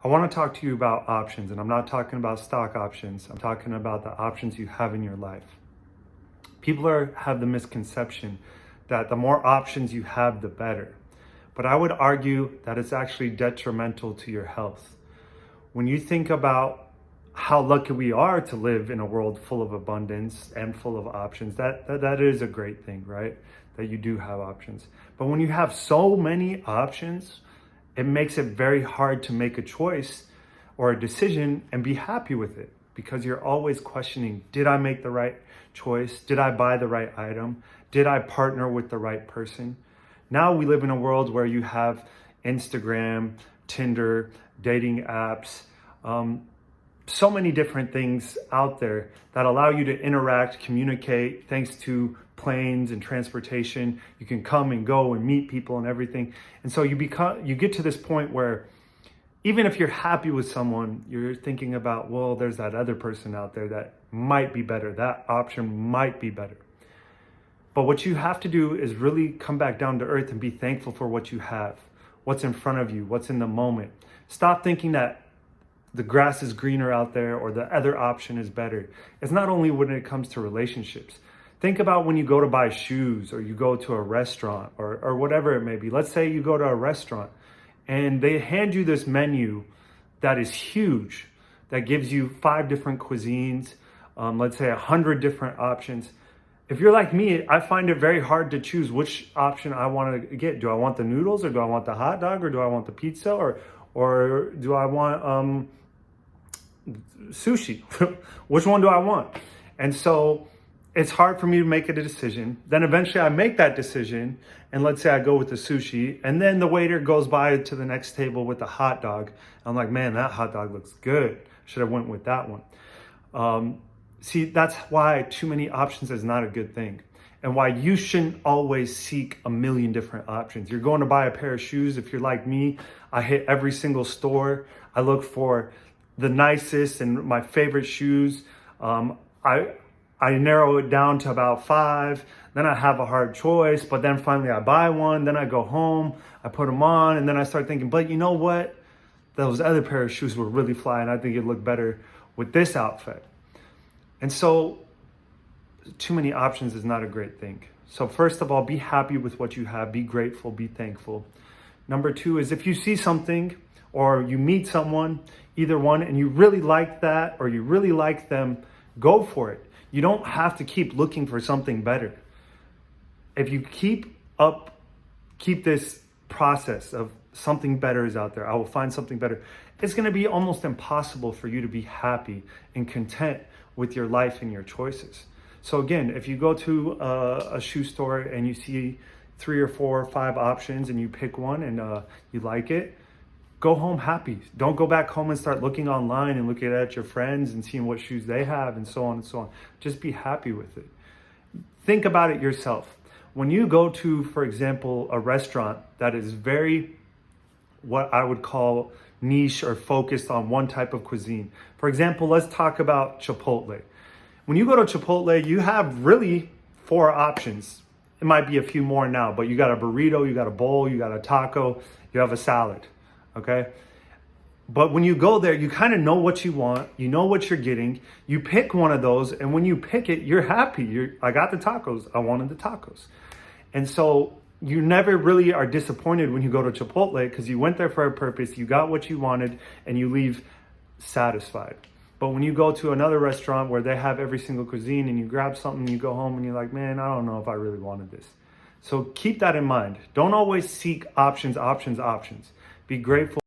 I want to talk to you about options, and I'm not talking about stock options. I'm talking about the options you have in your life. People have the misconception that the more options you have, the better. But I would argue that it's actually detrimental to your health. When you think about how lucky we are to live in a world full of abundance and full of options, that is a great thing, right? That you do have options. But when you have so many options, it makes it very hard to make a choice or a decision and be happy with it, because you're always questioning, did I make the right choice? Did I buy the right item? Did I partner with the right person? Now we live in a world where you have Instagram, Tinder, dating apps, so many different things out there that allow you to interact, communicate. Thanks to planes and transportation, you can come and go and meet people and everything. And so you get to this point where even if you're happy with someone, you're thinking about, well, there's that other person out there that might be better. That option might be better. But what you have to do is really come back down to earth and be thankful for what you have, what's in front of you, what's in the moment. Stop thinking that the grass is greener out there or the other option is better. It's not only when it comes to relationships. Think about when you go to buy shoes or you go to a restaurant or whatever it may be. Let's say you go to a restaurant and they hand you this menu that is huge, that gives you 5 different cuisines, let's say 100 different options. If you're like me, I find it very hard to choose which option I want to get. Do I want the noodles, or do I want the hot dog, or do I want the pizza, or do I want sushi? Which one do I want? And so it's hard for me to make a decision. Then eventually I make that decision, and let's say I go with the sushi, and then the waiter goes by to the next table with the hot dog. I'm like, man, that hot dog looks good. Should have went with that one. See, that's why too many options is not a good thing, and why you shouldn't always seek a million different options. You're going to buy a pair of shoes. If you're like me, I hit every single store. I look for the nicest and my favorite shoes. I narrow it down to about 5. Then I have a hard choice, but then finally I buy one. Then I go home, I put them on, and then I start thinking, but you know what? Those other pair of shoes were really fly, and I think it'd look better with this outfit. And so too many options is not a great thing. So first of all, be happy with what you have. Be grateful, be thankful. Number 2 is, if you see something or you meet someone, either one, and you really like that or you really like them, go for it. You don't have to keep looking for something better. If you keep this process of something better is out there, I will find something better, it's going to be almost impossible for you to be happy and content with your life and your choices. So again, if you go to a shoe store and you see 3 or 4 or 5 options and you pick one and you like it, go home happy. Don't go back home and start looking online and looking at your friends and seeing what shoes they have and so on and so on. Just be happy with it. Think about it yourself. When you go to, for example, a restaurant that is very, what I would call niche or focused on one type of cuisine. For example, let's talk about Chipotle. When you go to Chipotle, you have really 4 options. It might be a few more now, but you got a burrito, you got a bowl, you got a taco, you have a salad, okay? But when you go there, you kind of know what you want, you know what you're getting, you pick one of those, and when you pick it, you're happy. I got the tacos, I wanted the tacos. And so you never really are disappointed when you go to Chipotle, because you went there for a purpose, you got what you wanted, and you leave satisfied. But when you go to another restaurant where they have every single cuisine and you grab something and you go home and you're like, man, I don't know if I really wanted this. So keep that in mind. Don't always seek options. Be grateful.